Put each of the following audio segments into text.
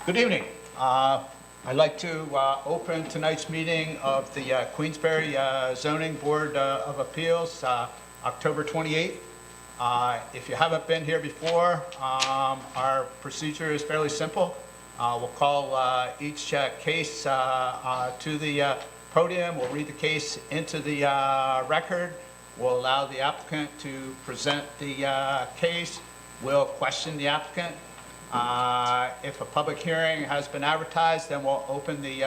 Good evening. I'd like to open tonight's meeting of the Queensbury Zoning Board of Appeals, October 28th. If you haven't been here before, our procedure is fairly simple. We'll call each case to the podium. We'll read the case into the record. We'll allow the applicant to present the case. We'll question the applicant. If a public hearing has been advertised, then we'll open the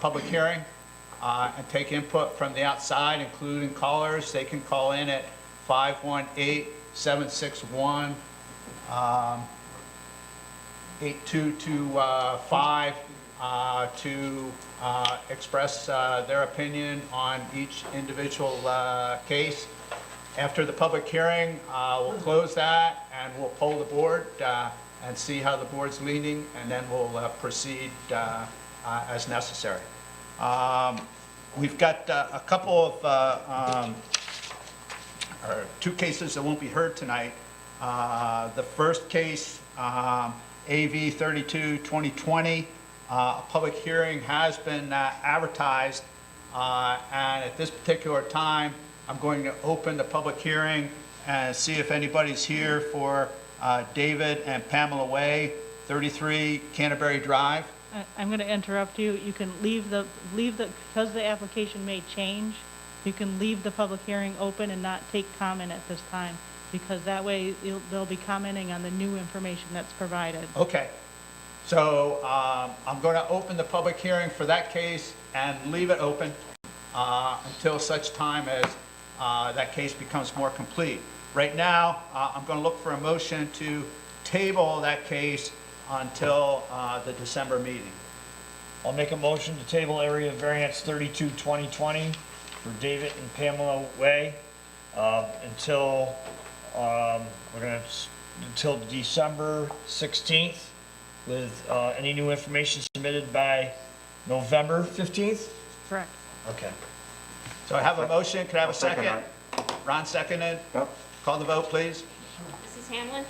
public hearing and take input from the outside, including callers. They can call in at 518-761 8225 to express their opinion on each individual case. After the public hearing, we'll close that and we'll poll the board and see how the board's leaning, and then we'll proceed as necessary. We've got a couple of, or two cases that won't be heard tonight. The first case, AV 32-2020, a public hearing has been advertised, and at this particular time, I'm going to open the public hearing and see if anybody's here for David and Pamela Way, 33 Canterbury Drive. I'm going to interrupt you. You can leave the because the application may change. You can leave the public hearing open and not take comment at this time, because that way they'll be commenting on the new information that's provided. Okay. So I'm going to open the public hearing for that case and leave it open until such time as that case becomes more complete. Right now, I'm going to look for a motion to table that case until the December meeting. I'll make a motion to table area variance 32-2020 for David and Pamela Way until until December 16th, with any new information submitted by November 15th. Correct. Okay. So I have a motion. Can I have a second? Ron seconded. Yep. Call the vote, please. Mrs. Hamlin?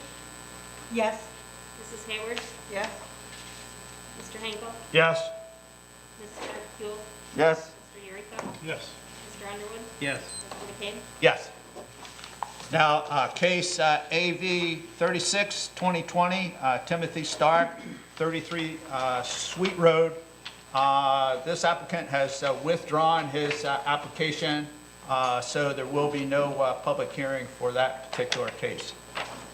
Yes. Mrs. Hayward? Yes. Mr. Hinkle? Yes. Mr. Buell? Yes. Mr. Yerrico? Yes. Mr. Underwood? Yes. Mr. McCabe? Yes. Now, case AV 36-2020, Timothy Stark, 33 Sweet Road. This applicant has withdrawn his application, so there will be no public hearing for that particular case.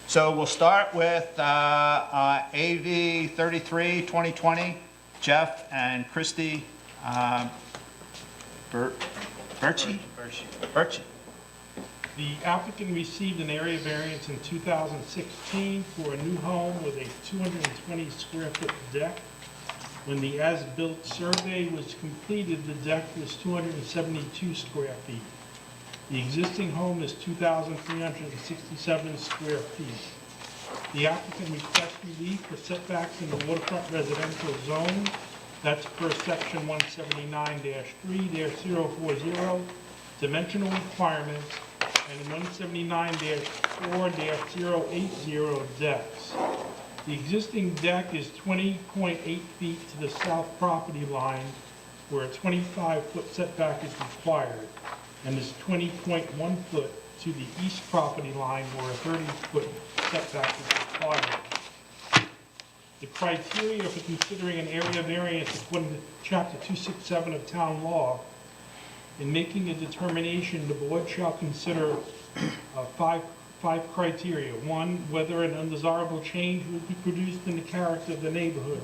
So we'll start with AV 33-2020, Jeff and Christy Birchie. The applicant received an area variance in 2016 for a new home with a 220 square foot deck. When the as-built survey was completed, the deck was 272 square feet. The existing home is 2,367 square feet. The applicant requests relief for setbacks in the waterfront residential zone. That's per section 179-3-040, dimensional requirements, and 179-4-080 decks. The existing deck is 20.8 feet to the south property line, where a 25-foot setback is required, and is 20.1 foot to the east property line, where a 30-foot setback is required. The criteria for considering an area variance according to Chapter 267 of Town Law: in making a determination, the board shall consider five criteria. One, whether an undesirable change will be produced in the character of the neighborhood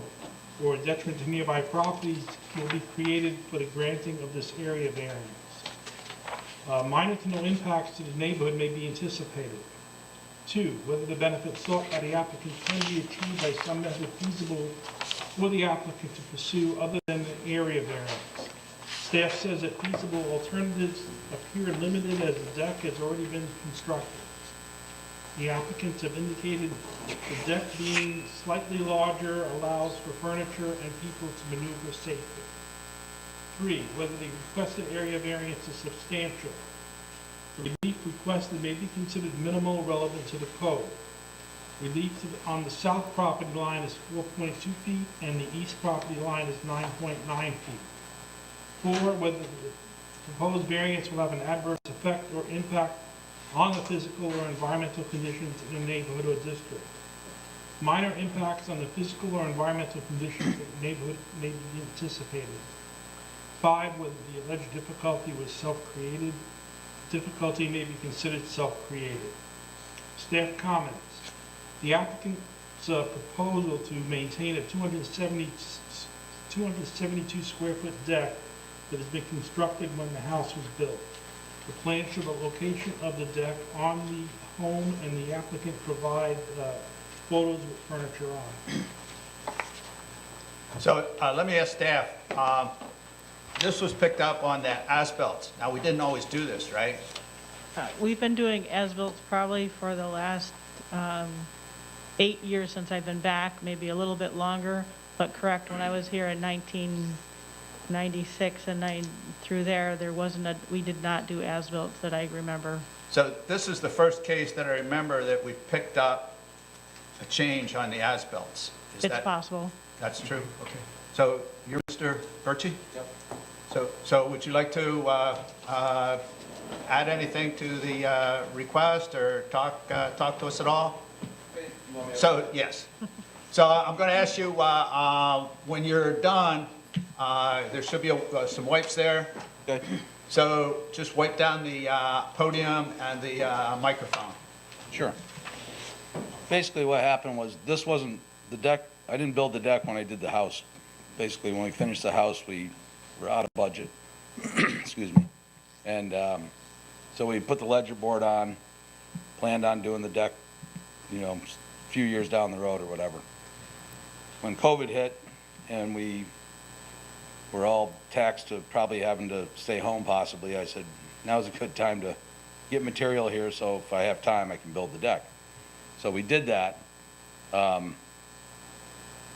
or a detriment to nearby properties will be created for the granting of this area variance. Minor to no impacts to the neighborhood may be anticipated. Two, whether the benefits sought by the applicant can be achieved by some method feasible for the applicant to pursue other than the area variance. Staff says that feasible alternatives appear limited as the deck has already been constructed. The applicants have indicated the deck being slightly larger allows for furniture and people to maneuver safely. Three, whether the requested area variance is substantial. The relief requested may be considered minimal relevant to the code. Relief on the south property line is 4.2 feet, and the east property line is 9.9 feet. 4, whether the proposed variance will have an adverse effect or impact on the physical or environmental conditions in the neighborhood or district. Minor impacts on the physical or environmental conditions in the neighborhood may be anticipated. 5, whether the alleged difficulty was self-created. Difficulty may be considered self-created. Staff comments. The applicant's proposal to maintain a 272 square foot deck that has been constructed when the house was built. The plan show the location of the deck on the home, and the applicant provide photos with furniture on. So let me ask staff, this was picked up on the as-built. Now, we didn't always do this, right? We've been doing as-built probably for the last 8 years since I've been back, maybe a little bit longer, but correct, when I was here in 1996 and through there wasn't we did not do as-built that I remember. So this is the first case that I remember that we picked up a change on the as-built. It's possible. That's true? Okay. So you're Mr. Birchie? Yep. So would you like to add anything to the request or talk to us at all? So, yes. So I'm going to ask you, when you're done, there should be some wipes there. Okay. So just wipe down the podium and the microphone. Sure. Basically what happened was, this wasn't the deck, I didn't build the deck when I did the house. Basically, when we finished the house, we were out of budget. Excuse me. And so we put the ledger board on, planned on doing the deck, a few years down the road or whatever. When COVID hit and we were all taxed to probably having to stay home possibly, I said, now's a good time to get material here, so if I have time, I can build the deck. So we did that,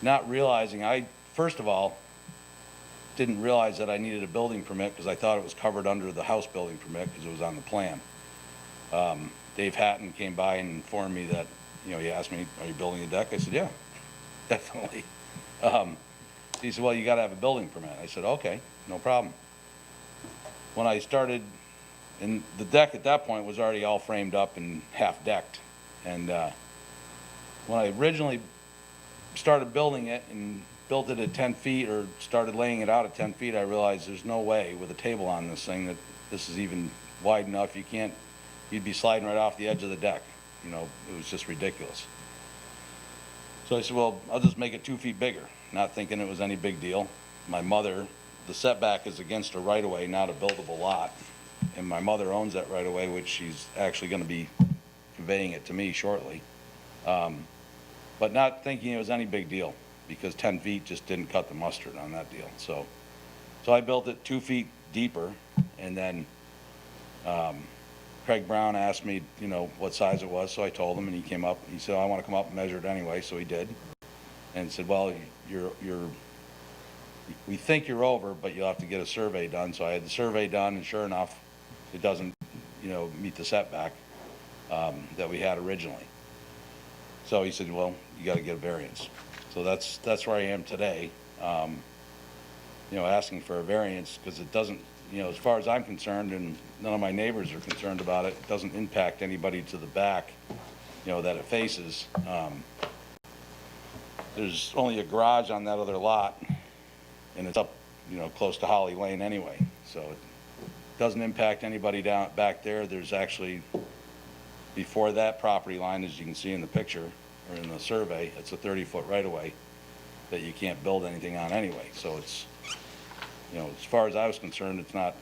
not realizing, first of all, didn't realize that I needed a building permit because I thought it was covered under the house building permit because it was on the plan. Dave Hatton came by and informed me that, he asked me, are you building a deck? I said, yeah, definitely. He said, well, you got to have a building permit. I said, okay, no problem. When I started, and the deck at that point was already all framed up and half decked. And when I originally started building it and built it at 10 feet or started laying it out at 10 feet, I realized there's no way with a table on this thing that this is even wide enough. You'd be sliding right off the edge of the deck. It was just ridiculous. So I said, well, I'll just make it 2 feet bigger, not thinking it was any big deal. My mother, the setback is against a right-of-way, not a buildable lot. And my mother owns that right-of-way, which she's actually going to be conveying it to me shortly. But not thinking it was any big deal, because 10 feet just didn't cut the mustard on that deal. So I built it 2 feet deeper, and then Craig Brown asked me, what size it was, so I told him, and he came up. He said, I want to come up and measure it anyway, so he did. And said, well, we think you're over, but you'll have to get a survey done. So I had the survey done, and sure enough, it doesn't, meet the setback that we had originally. So he said, well, you got to get a variance. So that's where I am today, asking for a variance, because it doesn't, as far as I'm concerned, and none of my neighbors are concerned about it, it doesn't impact anybody to the back, that it faces. There's only a garage on that other lot, and it's up, close to Holly Lane anyway. So it doesn't impact anybody down back there. There's actually, before that property line, as you can see in the picture, or in the survey, it's a 30-foot right-of-way that you can't build anything on anyway. So it's, as far as I was concerned, it's not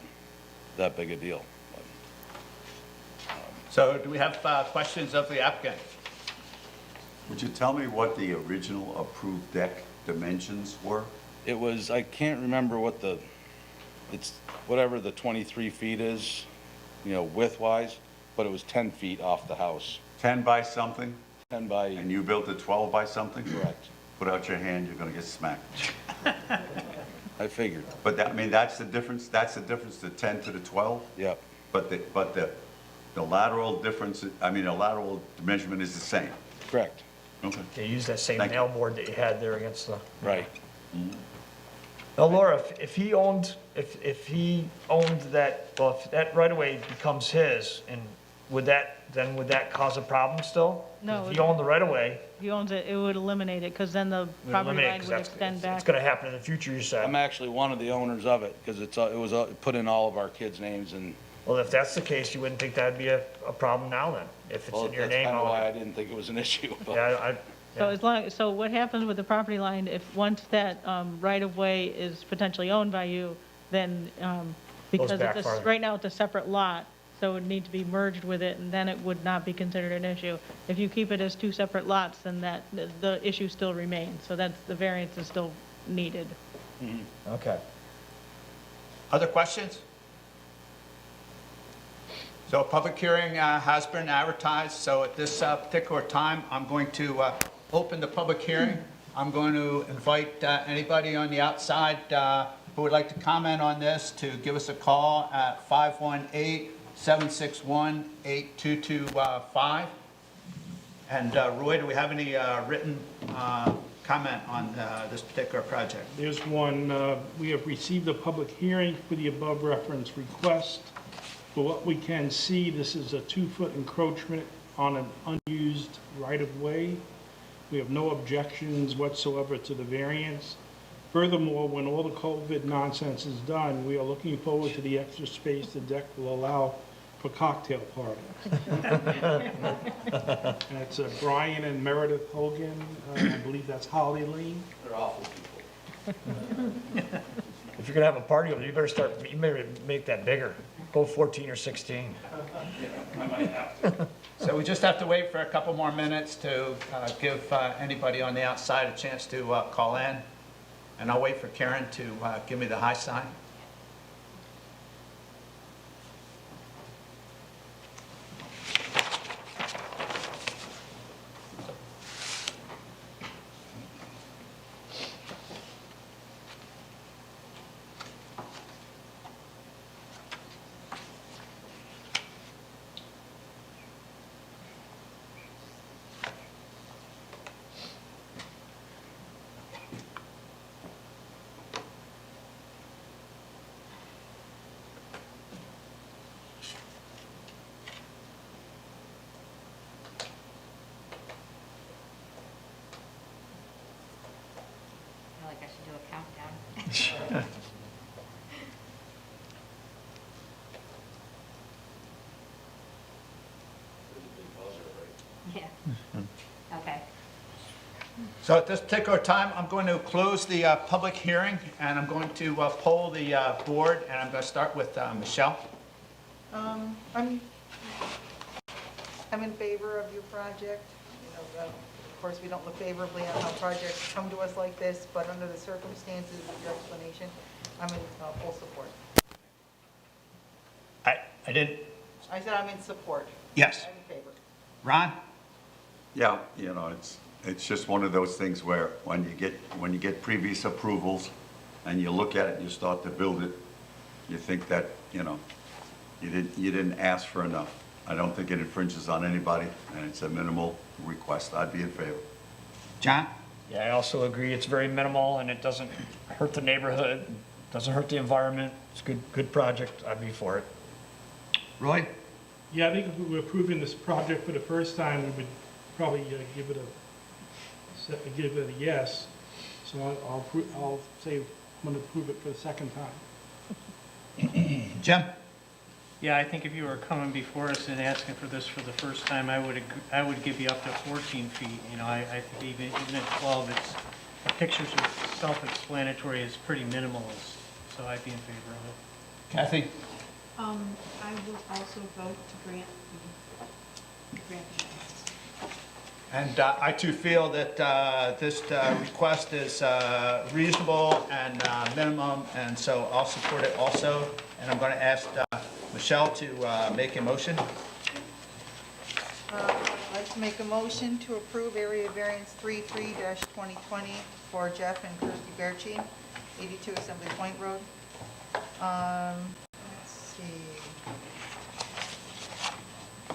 that big a deal. So do we have questions of the applicant? Would you tell me what the original approved deck dimensions were? It was, I can't remember what it's whatever the 23 feet is, width-wise, but it was 10 feet off the house. 10 by something? 10 by... And you built it 12 by something? Correct. Put out your hand, you're gonna get smacked. I figured. But that's the difference, the 10 to the 12? Yep. But the lateral difference, the lateral measurement is the same. Correct. Okay. They use that same Thank you. nail board that you had there against the. Right. Now, Laura, if he owned that, well, if that right of way becomes his, and would that cause a problem still? No, If he owned the right of way, If he owns it, it would eliminate it, because then the it would property eliminate, line 'cause would that's, extend back. it's gonna happen in the future, you said. I'm actually one of the owners of it, because it was put in all of our kids' names, and, Well, if that's the case, you wouldn't think that'd be a problem now then, if it's well, in your that's name. kind of all why I that. didn't think it was an issue. but- Yeah, So what happens with the property line, once that right-of-way is potentially owned by you, then, because back farther. right now it's a separate lot, so it would need to be merged with it, and then it would not be considered an issue. If you keep it as two separate lots, then the issue still remains, so the variance is still needed. okay. Other questions? So a public hearing has been advertised, so at this particular time, I'm going to open the public hearing. I'm going to invite anybody on the outside who would like to comment on this to give us a call at 518-761-8225. And Roy, do we have any written comment on this particular project? There's one, we have received a public hearing for the above referenced request. For what we can see, this is a 2-foot encroachment on an unused right-of-way. We have no objections whatsoever to the variance. Furthermore, when all the COVID nonsense is done, we are looking forward to the extra space the deck will allow for cocktail parties. And it's Brian and Meredith Hogan, I believe that's Holly Lane. They're awful people. If you're gonna have a party over there, you better make that bigger. Go 14 or 16. So we just have to wait for a couple more minutes to give anybody on the outside a chance to call in. And I'll wait for Karen to give me the high sign. I feel like I should do a countdown. Yeah. Okay. So at this particular time, I'm going to close the public hearing, and I'm going to poll the board, and I'm going to start with Michelle. I'm in favor of your project. You know, of course, we don't look favorably on how projects come to us like this, but under the circumstances of your explanation, I'm in full support. I did. I said I'm in support. Yes. I'm in favor. Ron? Yeah, you know, it's just one of those things where when you get previous approvals and you look at it and you start to build it, you think that, you know, you didn't ask for enough. I don't think it infringes on anybody, and it's a minimal request. I'd be in favor. John? Yeah, I also agree, it's very minimal, and it doesn't hurt the neighborhood, doesn't hurt the environment. It's a good project, I'd be for it. Roy? Yeah, I think if we were approving this project for the first time, we would probably give it a yes. So I'll say I'm going to approve it for the second time. Jim? Yeah, I think if you were coming before us and asking for this for the first time, I would give you up to 14 feet. You know, I think even at 12, the pictures are self-explanatory, it's pretty minimalist, so I'd be in favor of it. Kathy? I will also vote to grant the variance. And I too feel that this request is reasonable and minimum, and so I'll support it also. And I'm going to ask Michelle to make a motion. I'd like to make a motion to approve area variance 33-2020 for Jeff and Kirsty Berchi, 82 Assembly Point Road. Let's see.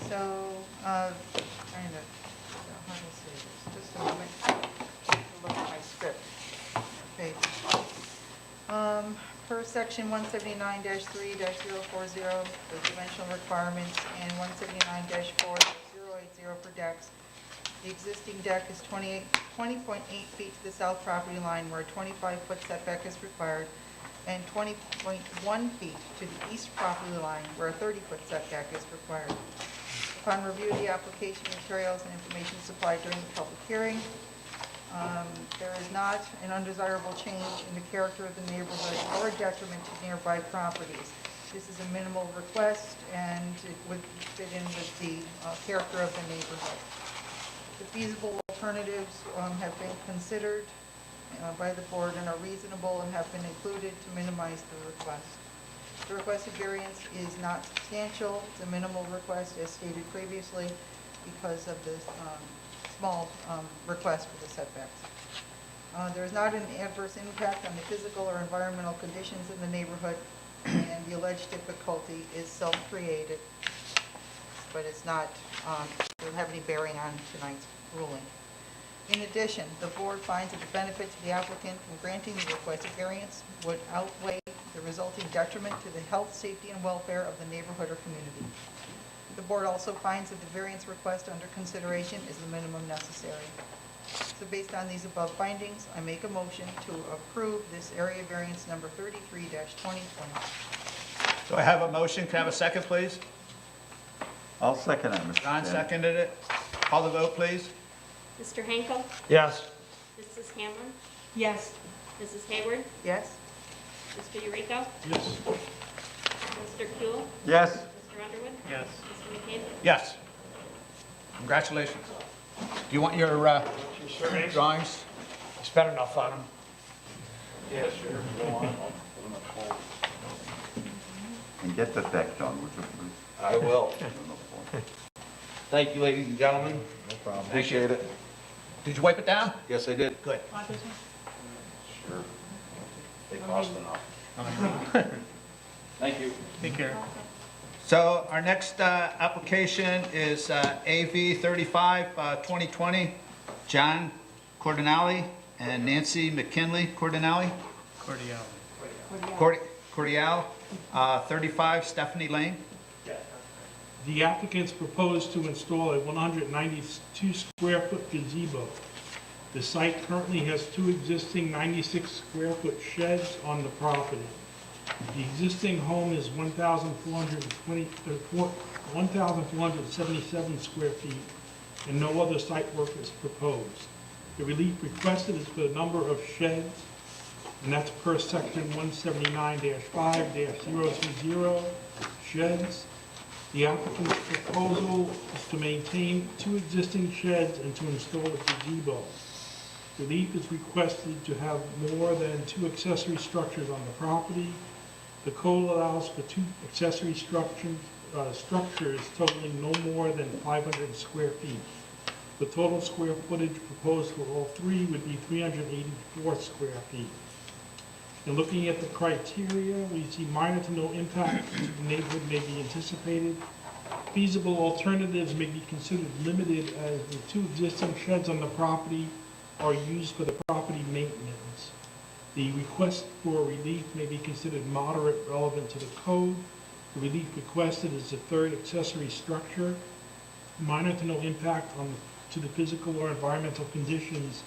So, trying to, how do I say this? Just a section 179-3-040, the dimensional requirements, and 179-4080 for decks. The existing deck is 20.8 feet to the south property line where a 25-foot setback is required, and 20.1 feet to the east property line where a 30-foot setback is required. Upon review of the application materials and information supplied during the public hearing, there is not an undesirable change in the character of the neighborhood or a detriment to nearby properties. This is a minimal request, and it would fit in with the character of the neighborhood. The feasible alternatives have been considered by the board and are reasonable and have been included to minimize the request. The requested variance is not substantial. It's a minimal request, as stated previously, because of the small request for the setbacks. There is not an adverse impact on the physical or environmental conditions in the neighborhood, and the alleged difficulty is self-created, but it's not, doesn't have any bearing on tonight's ruling. In addition, the board finds that the benefit to the applicant from granting the requested variance would outweigh the resulting detriment to the health, safety, and welfare of the neighborhood or community. The board also finds that the variance request under consideration is the minimum necessary. So based on these above findings, I make a motion to approve this area variance number 33-2020. So I have a motion, can I have a second, please? I'll second that, Mr. John Chairman. seconded it. Call the vote, please. Mr. Henkel, Yes. Mrs. Hamlin, Yes. Mrs. Hayward, Yes? Mr. Eureka, Yes. Mr. Kuhl, Yes, Mr. Underwood, Yes. Mr. McCain. Yes. Congratulations. Do you want your drawings? I spent enough on them. and get the deck done, would you please? I will. Thank you, ladies and gentlemen. No problem. Appreciate it. Did you wipe it down? Yes, I did. Good. Want this one? Sure. They cost enough. Thank you. Take care. So our next application is AV 35, 2020, John Cordinale and Nancy McKinley Cordinale, Cordial. Cordial, 35 Stephanie Lane. The applicants propose to install a 192 square foot gazebo. The site currently has two existing 96 square foot sheds on the property. The existing home is 1,477 square feet, and no other site work is proposed. The relief requested is for the number of sheds, and that's per section 179-5-020 sheds. The applicant's proposal is to maintain two existing sheds and to install a gazebo. Relief is requested to have more than two accessory structures on the property. The code allows for two accessory structures totaling no more than 500 square feet. The total square footage proposed for all three would be 384 square feet. And looking at the criteria, we see minor to no impact to the neighborhood may be anticipated. Feasible alternatives may be considered limited as the two existing sheds on the property are used for the property maintenance. The request for relief may be considered moderate relevant to the code. The relief requested is the third accessory structure. Minor to no impact to the physical or environmental conditions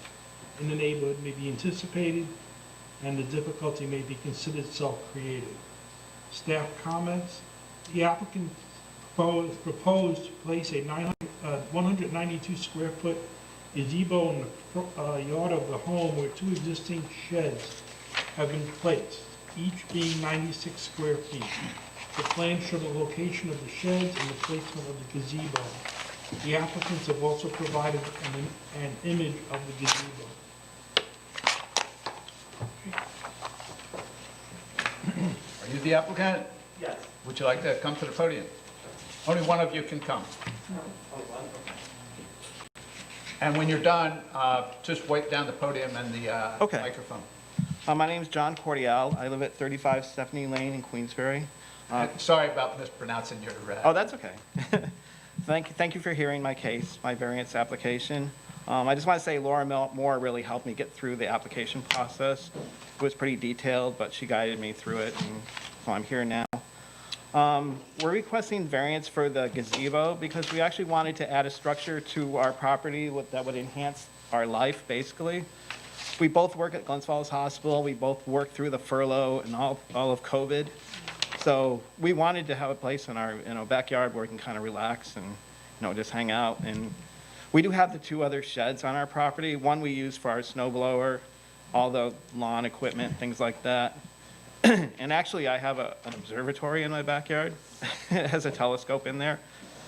in the neighborhood may be anticipated, and the difficulty may be considered self-created. Staff comments. The applicant proposed to place a 192 square foot gazebo in the yard of the home where two existing sheds have been placed, each being 96 square feet. The plans show the location of the sheds and the placement of the gazebo. The applicants have also provided an image of the gazebo. Are you the applicant? Yes. Would you like to come to the podium? Only one of you can come. And when you're done, just wipe down the podium and the Okay. microphone. My name's John Cordial. I live at 35 Stephanie Lane in Queensbury. Sorry about mispronouncing your... Oh, that's okay. Thank you for hearing my case, my variance application. I just want to say Laura Moore really helped me get through the application process. It was pretty detailed, but she guided me through it, and so I'm here now. We're requesting variance for the gazebo because we actually wanted to add a structure to our property that would enhance our life, basically. We both work at Glens Falls Hospital. We both worked through the furlough and all of COVID. So we wanted to have a place in our backyard where we can kind of relax and just hang out. And we do have the 2 other sheds on our property. One we use for our snow blower, all the lawn equipment, things like that. And actually, I have an observatory in my backyard. It has a telescope in there.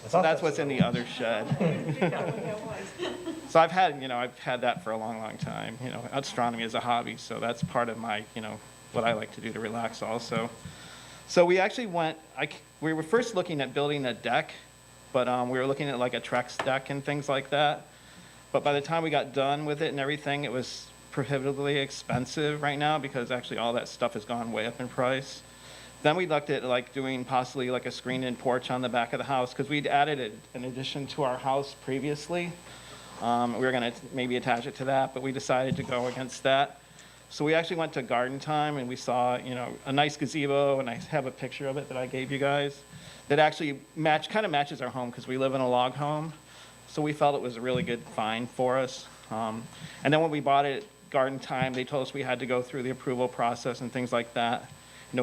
So that's what's in the other shed. So I've had that for a long, long time. Astronomy is a hobby, so that's part of my, what I like to do to relax also. So we actually we were first looking at building a deck, but we were looking at like a Trex deck and things like that. But by the time we got done with it and everything, it was prohibitively expensive right now because actually all that stuff has gone way up in price. Then we looked at like doing possibly like a screened-in porch on the back of the house because we'd added an addition to our house previously. We were going to maybe attach it to that, but we decided to go against that. So we actually went to Garden Time and we saw, a nice gazebo, and I have a picture of it that I gave you guys that actually kind of matches our home because we live in a log home. So we felt it was a really good find for us. And then when we bought it at Garden Time, they told us we had to go through the approval process and things like that,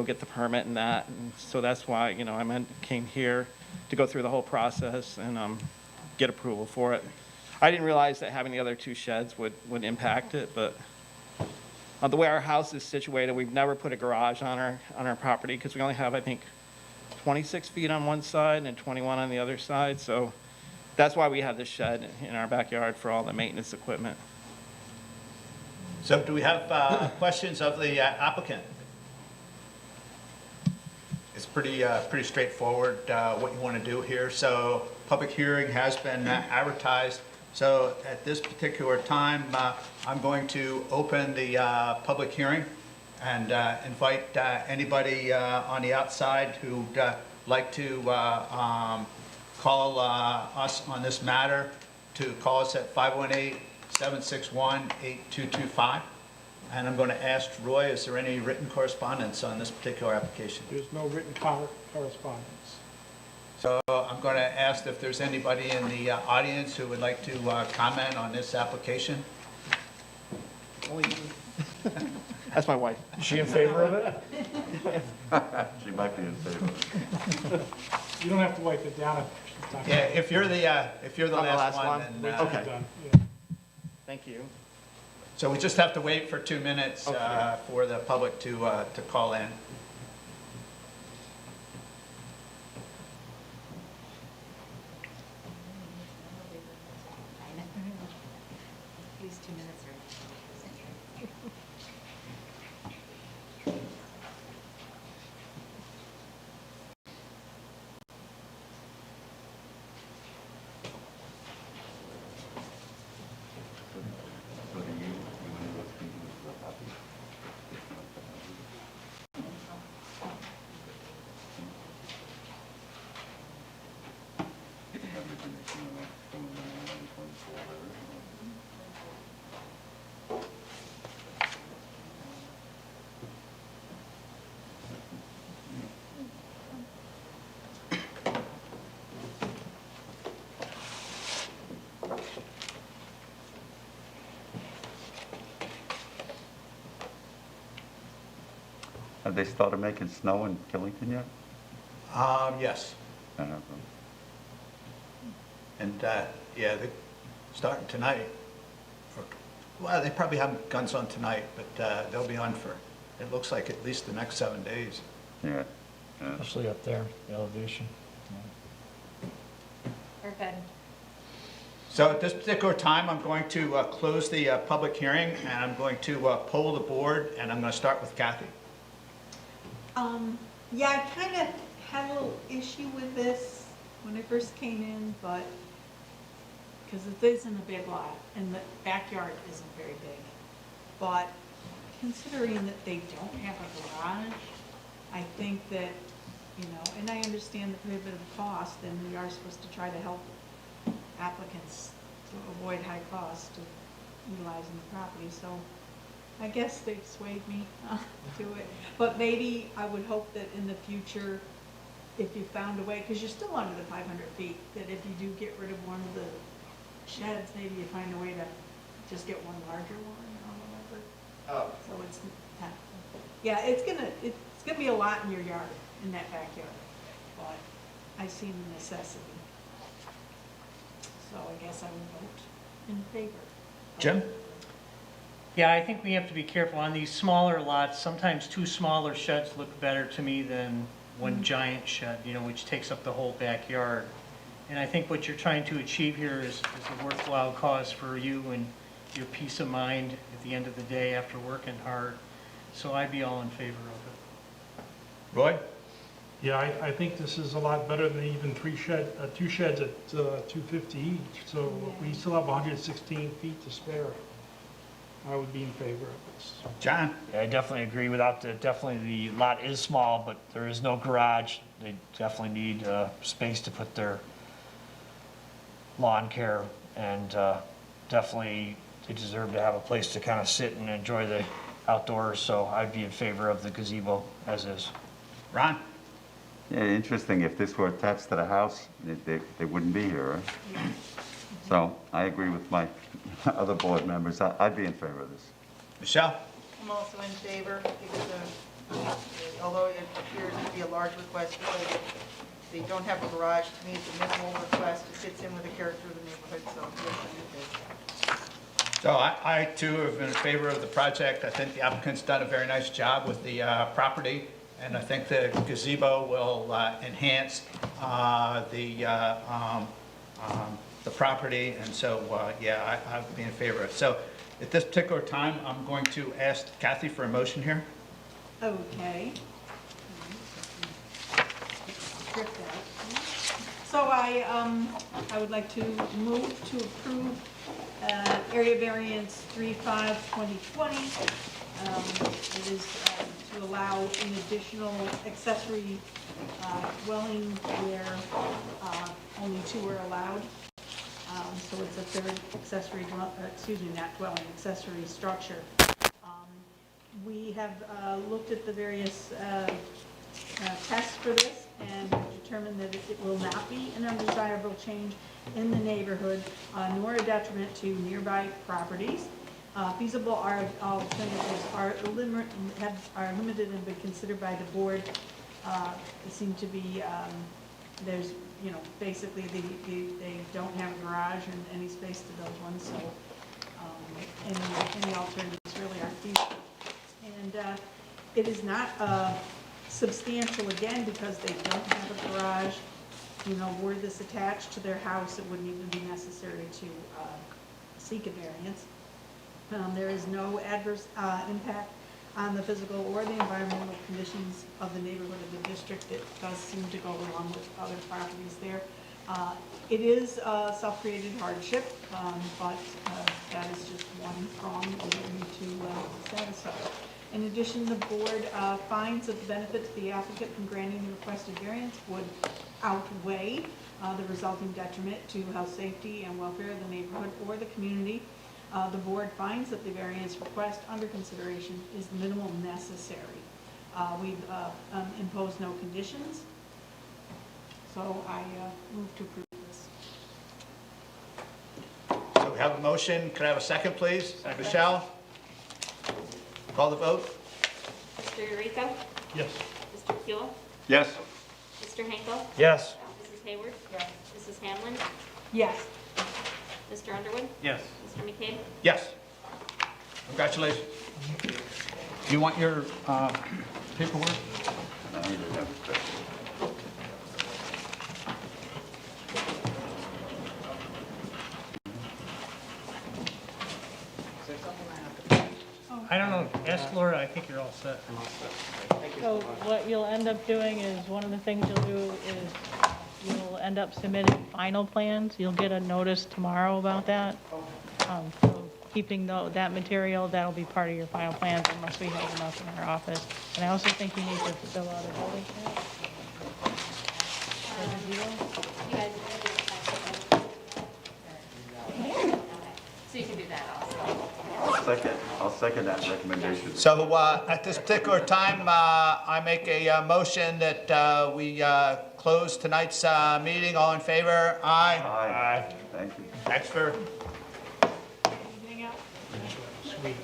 get the permit and that. And so that's why, I came here to go through the whole process and get approval for it. I didn't realize that having the other 2 sheds would impact it, but the way our house is situated, we've never put a garage on our property because we only have, I think, 26 feet on one side and 21 on the other side. So that's why we have this shed in our backyard for all the maintenance equipment. So do we have questions of the applicant? It's pretty straightforward what you want to do here. So public hearing has been advertised. So at this particular time, I'm going to open the public hearing and invite anybody on the outside who'd like to call us on this matter to call us at 518-761-8225. And I'm going to ask Roy, is there any written correspondence on this particular application? There's no written correspondence. So I'm going to ask if there's anybody in the audience who would like to comment on this application. That's my wife. Is she in favor of it? She might be in favor. You don't have to wipe it down. Yeah, if you're the last one, then, Okay. Done. Yeah. Thank you. so we just have to wait for 2 minutes for the public to call in. These 2 minutes are. So do you want to go speak with the puppy? Have they started making snow in Killington yet? Yes, and yeah, they're starting tonight. Well, they probably haven't guns on tonight, but they'll be on for, it looks like at least the next 7 days. Yeah. Especially up there, the elevation. We're good. So at this particular time, I'm going to close the public hearing, and I'm going to poll the board, and I'm going to start with Kathy. Yeah, I kind of had a little issue with this when I first came in, but, because it isn't a big lot, and the backyard isn't very big. But considering that they don't have a garage, I think that, and I understand the prohibitive cost, and we are supposed to try to help applicants to avoid high cost of utilizing the property, so I guess they swayed me to it. But maybe I would hope that in the future, if you found a way, because you're still under the 500 feet, that if you do get rid of one of the sheds, maybe you find a way to just get one larger one or whatever. Oh. So it's, yeah, it's gonna be a lot in your yard, in that backyard, but I see the necessity. So I guess I would vote in favor. Jim? Yeah, I think we have to be careful on these smaller lots. Sometimes two smaller sheds look better to me than one giant shed, you know, which takes up the whole backyard. And I think what you're trying to achieve here is a worthwhile cause for you and your peace of mind at the end of the day after working hard. So I'd be all in favor of it. Roy? Yeah, I think this is a lot better than even two sheds at 250 each, so we still have 116 feet to spare. I would be in favor of this. John? Yeah, I definitely agree. Definitely the lot is small, but there is no garage. They definitely need space to put their lawn care, and definitely they deserve to have a place to kind of sit and enjoy the outdoors, so I'd be in favor of the gazebo as is. Ron? Yeah, interesting, if this were attached to the house, they wouldn't be here, right? So I agree with my other board members. I'd be in favor of this. Michelle? I'm also in favor because although it appears to be a large request, because they don't have a garage, to me it's a minimal request. It fits in with the character of the neighborhood, so yes, I'm in favor. So I too have been in favor of the project. I think the applicant's done a very nice job with the property, and I think the gazebo will enhance the property, and so, yeah, I'd be in favor of it. So at this particular time, I'm going to ask Kathy for a motion here. Okay. Script that. So I would like to move to approve area variance 35-2020. It is to allow an additional accessory dwelling where only two are allowed. So it's a third accessory, not dwelling, accessory structure. We have looked at the various tests for this and determined that it will not be an undesirable change in the neighborhood, nor a detriment to nearby properties. Feasible alternatives are limited and been considered by the board. It seemed to be, there's, you know, basically they don't have a garage and any space to build one, so any alternatives really aren't feasible. And it is not substantial, again, because they don't have a garage. You know, were this attached to their house, it wouldn't even be necessary to seek a variance. There is no adverse impact on the physical or the environmental conditions of the neighborhood of the district. It does seem to go along with other properties there. It is a self-created hardship, but that is just one prong that we need to satisfy. In addition, the board finds that the benefit to the applicant from granting the requested variance would outweigh the resulting detriment to health, safety, and welfare of the neighborhood or the community. The board finds that the variance request under consideration is the minimum necessary. We've imposed no conditions, so I move to approve this. So we have a motion. Could I have a second, please? Michelle? Call the vote. Mr. Eureka? Yes. Mr. Kuhl? Yes? Mr. Henkel? Yes. Mrs. Hayward? Yes. Mrs. Hamlin? Yes. Mr. Underwood? Yes. Mr. McCabe? Yes. Congratulations. You want your paperwork? I need to have a question. I don't know, ask Laura, I think you're all set. So what you'll end up doing is, one of the things you'll do is you'll end up submitting final plans. You'll get a notice tomorrow about that. So keeping that material, that'll be part of your final plans unless we have enough in our office. And I also think you need to fill out a building permit. You guys. also. I'll second that recommendation. So at this particular time, I make a motion that we close tonight's meeting. All in favor? Aye. Aye. Thank you. Thanks for Anything else? Sweet.